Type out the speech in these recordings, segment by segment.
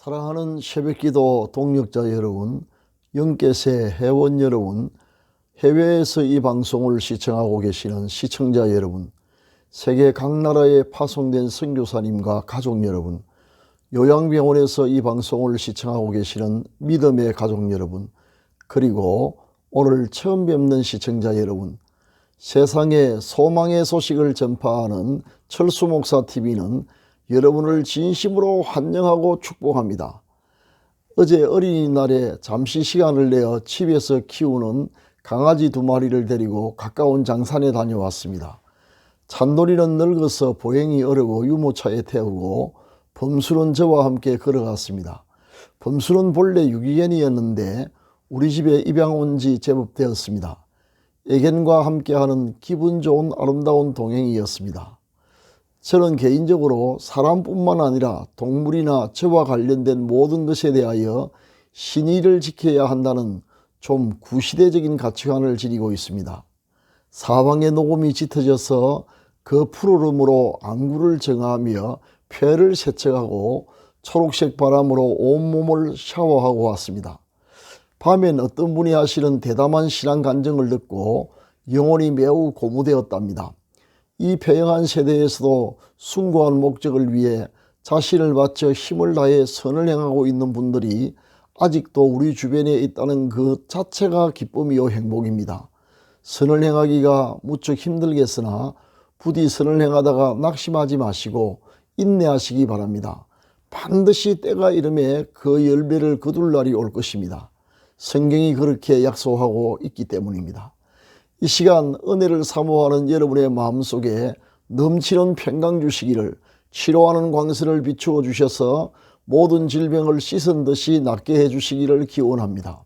사랑하는 새벽기도 동역자 여러분, 영계세 회원 여러분, 해외에서 이 방송을 시청하고 계시는 시청자 여러분, 세계 각 나라에 파송된 선교사님과 가족 여러분, 요양병원에서 이 방송을 시청하고 계시는 믿음의 가족 여러분, 그리고 오늘 처음 뵙는 시청자 여러분, 세상에 소망의 소식을 전파하는 철수목사TV는 여러분을 진심으로 환영하고 축복합니다. 어제 어린이날에 잠시 시간을 내어 집에서 키우는 강아지 2마리를 데리고 가까운 장산에 다녀왔습니다. 찬돌이는 늙어서 보행이 어려고 유모차에 태우고 범수는 저와 함께 걸어갔습니다. 범수는 본래 유기견이었는데 우리 집에 입양 온 지 제법 되었습니다. 애견과 함께하는 기분 좋은 아름다운 동행이었습니다. 저는 개인적으로 사람뿐만 아니라 동물이나 저와 관련된 모든 것에 대하여 신의를 지켜야 한다는 좀 구시대적인 가치관을 지니고 있습니다. 사방에 녹음이 짙어져서 그 푸르름으로 안구를 정하며 폐를 세척하고 초록색 바람으로 온몸을 샤워하고 왔습니다. 밤엔 어떤 분이 하시는 대담한 신앙 간증을 듣고 영혼이 매우 고무되었답니다. 이 폐영한 세대에서도 숭고한 목적을 위해 자신을 바쳐 힘을 다해 선을 행하고 있는 분들이 아직도 우리 주변에 있다는 그 자체가 기쁨이요 행복입니다. 선을 행하기가 무척 힘들겠으나 부디 선을 행하다가 낙심하지 마시고 인내하시기 바랍니다. 반드시 때가 이름에 그 열매를 거둘 날이 올 것입니다. 성경이 그렇게 약속하고 있기 때문입니다. 이 시간 은혜를 사모하는 여러분의 마음속에 넘치는 평강 주시기를, 치료하는 광선을 비추어 주셔서 모든 질병을 씻은 듯이 낫게 해주시기를 기원합니다.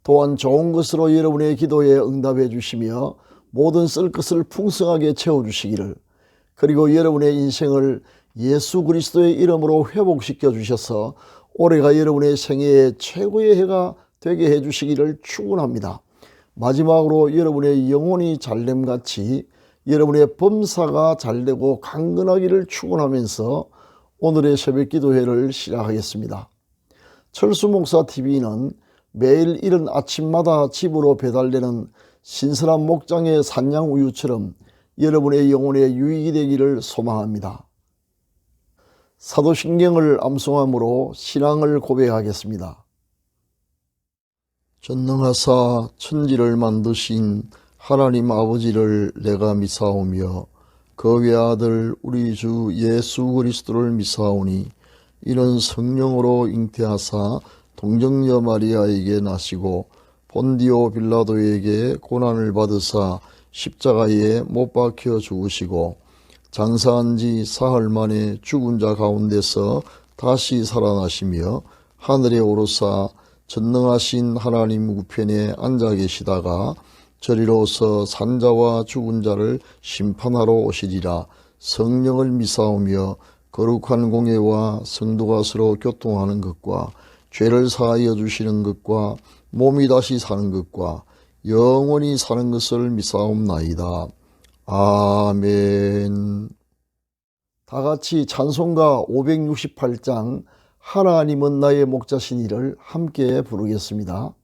또한 좋은 것으로 여러분의 기도에 응답해 주시며 모든 쓸 것을 풍성하게 채워주시기를, 그리고 여러분의 인생을 예수 그리스도의 이름으로 회복시켜 주셔서 올해가 여러분의 생애의 최고의 해가 되게 해주시기를 축원합니다. 마지막으로 여러분의 영혼이 잘됨같이 여러분의 범사가 잘되고 강건하기를 축원하면서 오늘의 새벽기도회를 시작하겠습니다. 철수목사TV는 매일 이른 아침마다 집으로 배달되는 신선한 목장의 산양우유처럼 여러분의 영혼의 유익이 되기를 소망합니다. 사도신경을 암송함으로 신앙을 고백하겠습니다. 전능하사 천지를 만드신 하나님 아버지를 내가 믿사오며 그 외아들 우리 주 예수 그리스도를 믿사오니 이는 성령으로 잉태하사 동정녀 마리아에게 나시고 본디오 빌라도에게 고난을 받으사 십자가에 못 박혀 죽으시고 장사한 지 사흘 만에 죽은 자 가운데서 다시 살아나시며 하늘에 오르사 전능하신 하나님 우편에 앉아 계시다가 저리로서 산자와 죽은 자를 심판하러 오시리라. 성령을 믿사오며 거룩한 공예와 성도가 서로 교통하는 것과 죄를 사하여 주시는 것과 몸이 다시 사는 것과 영원히 사는 것을 믿사옵나이다. 아멘. 다같이 찬송가 568장 하나님은 나의 목자시니를 함께 부르겠습니다.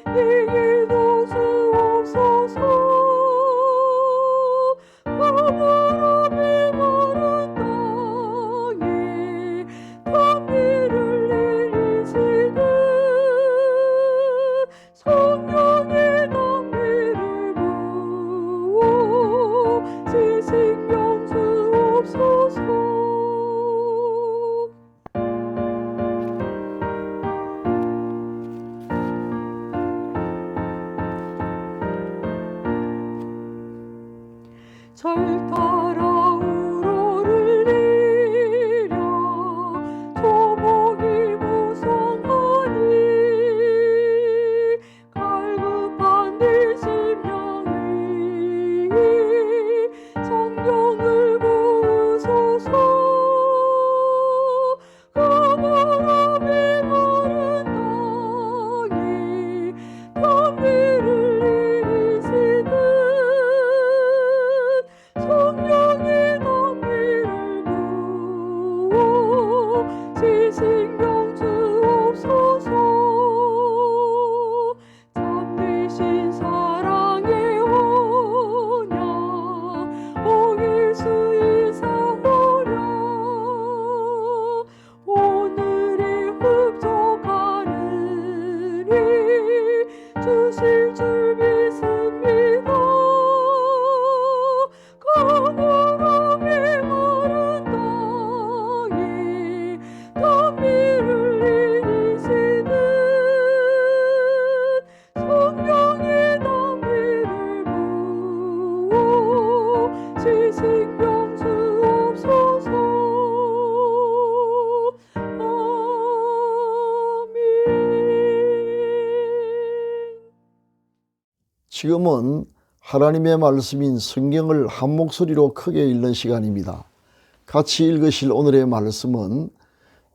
이기도 수없소서. 철따라 우러를리랴 조목이 무성하니 갈급한 네 심령이 성령을 부으소서. 그 무릎이 마른 땅이 단비를 내리시듯 성령의 단비를 부어 지신경 주옵소서. 참되신 사랑의 언약 옥일 수 있사오랴. 오늘의 흡족하느니 주실 줄 믿습니다. 그 무릎이 마른 땅에 단비를 내리시듯 성령의 단비를 부어 지신경 주옵소서. 지금은 하나님의 말씀인 성경을 한 목소리로 크게 읽는 시간입니다. 같이 읽으실 오늘의 말씀은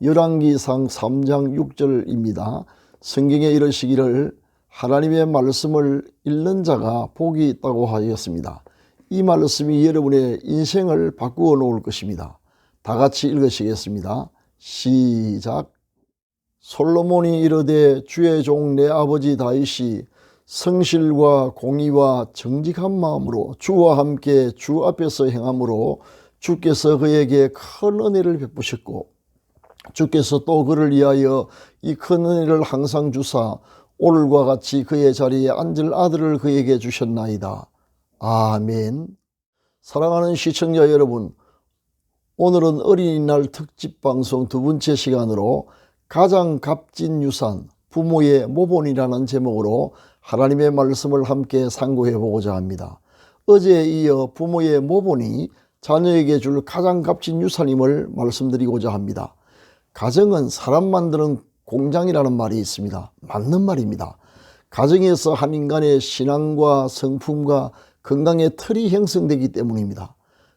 열왕기상 3장 6절입니다. 성경에 이르시기를 하나님의 말씀을 읽는 자가 복이 있다고 하였습니다. 이 말씀이 여러분의 인생을 바꾸어 놓을 것입니다. 다 같이 읽으시겠습니다. 시작. 솔로몬이 이르되 주의 종 내 아버지 다윗이 성실과 공의와 정직한 마음으로 주와 함께 주 앞에서 행함으로 주께서 그에게 큰 은혜를 베푸셨고 주께서 또 그를 위하여 이 큰 은혜를 항상 주사 오늘과 같이 그의 자리에 앉을 아들을 그에게 주셨나이다. 아멘. 사랑하는 시청자 여러분, 오늘은 어린이날 특집 방송 두 번째 시간으로 가장 값진 유산, 부모의 모본이라는 제목으로 하나님의 말씀을 함께 상고해 보고자 합니다. 어제에 이어 부모의 모본이 자녀에게 줄 가장 값진 유산임을 말씀드리고자 합니다. 가정은 사람 만드는 공장이라는 말이 있습니다. 맞는 말입니다. 가정에서 한 인간의 신앙과 성품과 건강의 틀이 형성되기 때문입니다.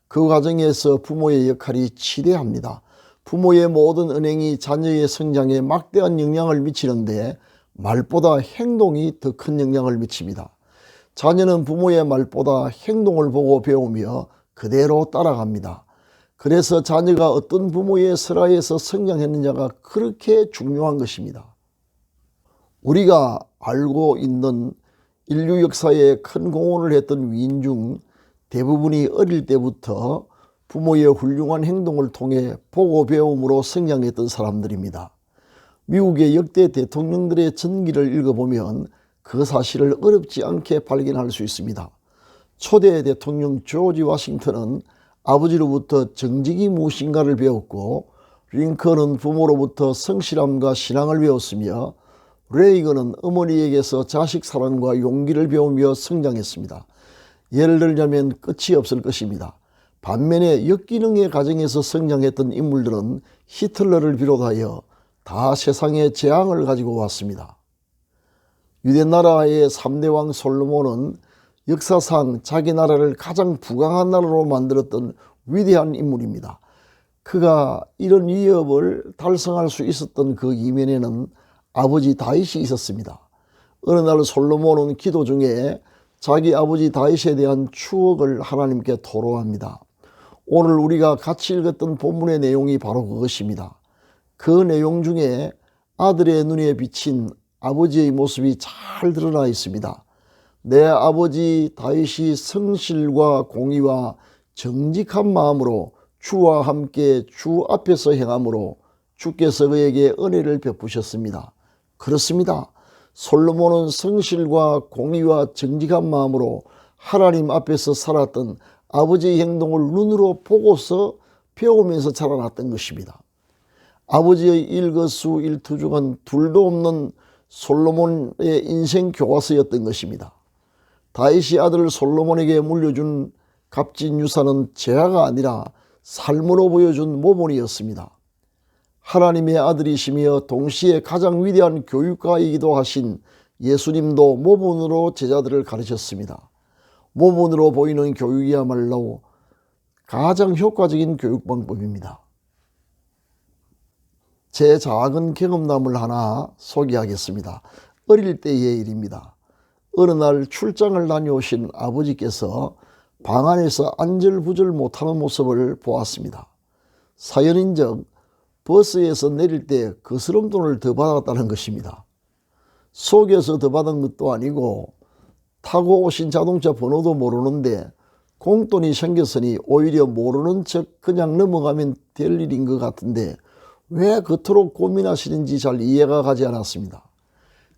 그 과정에서 부모의 역할이 지대합니다. 부모의 모든 은행이 자녀의 성장에 막대한 영향을 미치는데 말보다 행동이 더 큰 영향을 미칩니다. 자녀는 부모의 말보다 행동을 보고 배우며 그대로 따라갑니다. 그래서 자녀가 어떤 부모의 설하에서 성장했느냐가 그렇게 중요한 것입니다. 우리가 알고 있는 인류 역사에 큰 공헌을 했던 위인 중 대부분이 어릴 때부터 부모의 훌륭한 행동을 통해 보고 배움으로 성장했던 사람들입니다. 미국의 역대 대통령들의 전기를 읽어보면 그 사실을 어렵지 않게 발견할 수 있습니다. 초대 대통령 조지 워싱턴은 아버지로부터 정직이 무엇인가를 배웠고, 링컨은 부모로부터 성실함과 신앙을 배웠으며, 레이건은 어머니에게서 자식 사랑과 용기를 배우며 성장했습니다. 예를 들자면 끝이 없을 것입니다. 반면에 역기능의 가정에서 성장했던 인물들은 히틀러를 비롯하여 다 세상에 재앙을 가지고 왔습니다. 유대나라의 3대 왕 솔로몬은 역사상 자기 나라를 가장 부강한 나라로 만들었던 위대한 인물입니다. 그가 이런 위협을 달성할 수 있었던 그 이면에는 아버지 다윗이 있었습니다. 어느 날 솔로몬은 기도 중에 자기 아버지 다윗에 대한 추억을 하나님께 토로합니다. 오늘 우리가 같이 읽었던 본문의 내용이 바로 그것입니다. 그 내용 중에 아들의 눈에 비친 아버지의 모습이 잘 드러나 있습니다. 내 아버지 다윗이 성실과 공의와 정직한 마음으로 주와 함께 주 앞에서 행함으로 주께서 그에게 은혜를 베푸셨습니다. 그렇습니다. 솔로몬은 성실과 공의와 정직한 마음으로 하나님 앞에서 살았던 아버지의 행동을 눈으로 보고서 배우면서 자라났던 것입니다. 아버지의 일거수일투족은 둘도 없는 솔로몬의 인생 교과서였던 것입니다. 다윗이 아들 솔로몬에게 물려준 값진 유산은 재화가 아니라 삶으로 보여준 모본이었습니다. 하나님의 아들이시며 동시에 가장 위대한 교육가이기도 하신 예수님도 모본으로 제자들을 가르쳤습니다. 모본으로 보이는 교육이야말로 가장 효과적인 교육 방법입니다. 제 작은 경험담을 하나 소개하겠습니다. 어릴 때의 일입니다. 어느 날 출장을 다녀오신 아버지께서 방 안에서 안절부절 못하는 모습을 보았습니다. 사연인즉 버스에서 내릴 때 거스름돈을 더 받았다는 것입니다. 속여서 더 받은 것도 아니고 타고 오신 자동차 번호도 모르는데 공돈이 생겼으니 오히려 모르는 척 그냥 넘어가면 될 일인 것 같은데 왜 그토록 고민하시는지 잘 이해가 가지 않았습니다.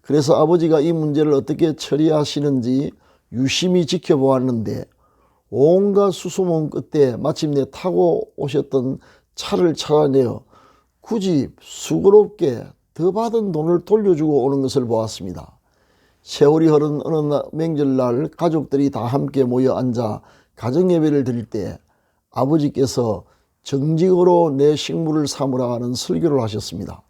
그래서 아버지가 이 문제를 어떻게 처리하시는지 유심히 지켜보았는데 온갖 수소문 끝에 마침내 타고 오셨던 차를 찾아내어 굳이 수고롭게 더 받은 돈을 돌려주고 오는 것을 보았습니다. 세월이 흐른 어느 명절날 가족들이 다 함께 모여 앉아 가정예배를 드릴 때 아버지께서 정직으로 내 식물을 삼으라 하는 설교를 하셨습니다.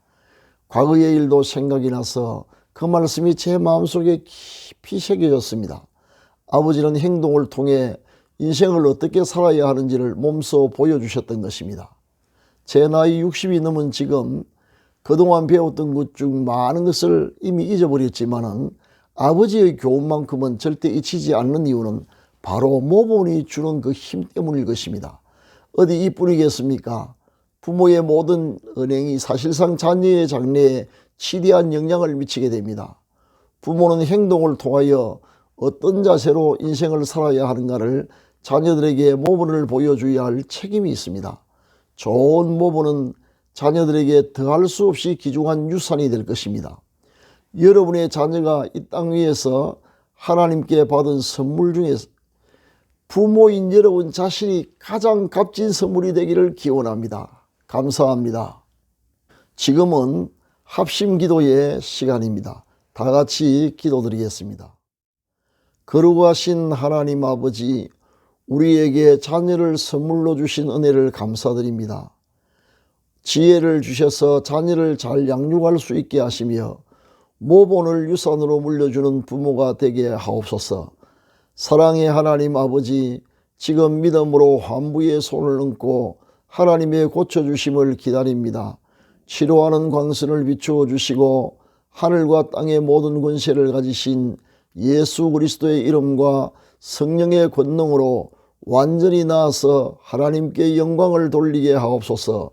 과거의 일도 생각이 나서 그 말씀이 제 마음속에 깊이 새겨졌습니다. 아버지는 행동을 통해 인생을 어떻게 살아야 하는지를 몸소 보여주셨던 것입니다. 제 나이 60이 넘은 지금 그동안 배웠던 것 중 많은 것을 이미 잊어버렸지만은 아버지의 교훈만큼은 절대 잊히지 않는 이유는 바로 모본이 주는 그 힘 때문일 것입니다. 어디 이뿐이겠습니까? 부모의 모든 언행이 사실상 자녀의 장래에 치대한 영향을 미치게 됩니다. 부모는 행동을 통하여 어떤 자세로 인생을 살아야 하는가를 자녀들에게 모본을 보여줘야 할 책임이 있습니다. 좋은 모본은 자녀들에게 더할 수 없이 귀중한 유산이 될 것입니다. 여러분의 자녀가 이 땅 위에서 하나님께 받은 선물 중에 부모인 여러분 자신이 가장 값진 선물이 되기를 기원합니다. 감사합니다. 지금은 합심기도의 시간입니다. 다 같이 기도드리겠습니다. 거룩하신 하나님 아버지, 우리에게 자녀를 선물로 주신 은혜를 감사드립니다. 지혜를 주셔서 자녀를 잘 양육할 수 있게 하시며 모본을 유산으로 물려주는 부모가 되게 하옵소서. 사랑의 하나님 아버지, 지금 믿음으로 환부의 손을 얹고 하나님의 고쳐주심을 기다립니다. 치료하는 광선을 비추어 주시고 하늘과 땅의 모든 권세를 가지신 예수 그리스도의 이름과 성령의 권능으로 완전히 나아서 하나님께 영광을 돌리게 하옵소서.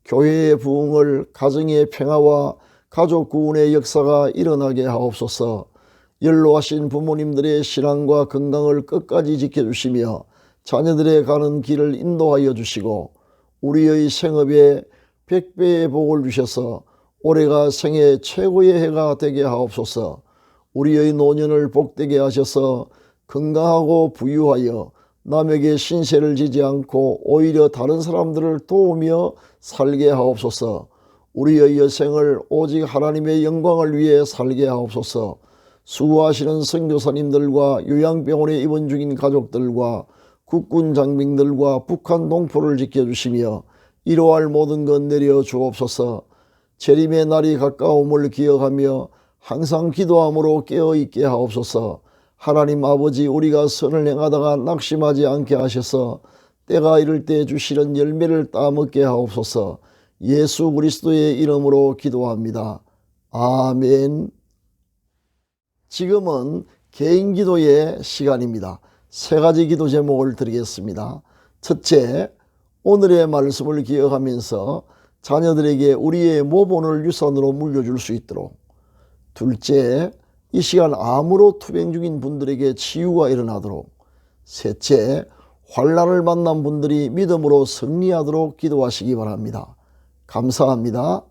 교회의 부흥을, 가정의 평화와 가족 구원의 역사가 일어나게 하옵소서. 연로하신 부모님들의 신앙과 건강을 끝까지 지켜주시며 자녀들의 가는 길을 인도하여 주시고 우리의 생업에 100배의 복을 주셔서 올해가 생애 최고의 해가 되게 하옵소서. 우리의 노년을 복되게 하셔서 건강하고 부유하여 남에게 신세를 지지 않고 오히려 다른 사람들을 도우며 살게 하옵소서. 우리의 여생을 오직 하나님의 영광을 위해 살게 하옵소서. 수고하시는 선교사님들과 요양병원에 입원 중인 가족들과 국군 장병들과 북한 동포를 지켜주시며 이로할 모든 것 내려 주옵소서. 재림의 날이 가까움을 기억하며 항상 기도함으로 깨어있게 하옵소서. 하나님 아버지, 우리가 선을 행하다가 낙심하지 않게 하셔서 때가 이를 때 주시는 열매를 따먹게 하옵소서. 예수 그리스도의 이름으로 기도합니다. 아멘. 지금은 개인 기도의 시간입니다. 세 가지 기도 제목을 드리겠습니다. 첫째, 오늘의 말씀을 기억하면서 자녀들에게 우리의 모본을 유산으로 물려줄 수 있도록. 둘째, 이 시간 암으로 투병 중인 분들에게 치유가 일어나도록. 셋째, 환난을 만난 분들이 믿음으로 승리하도록 기도하시기 바랍니다. 감사합니다.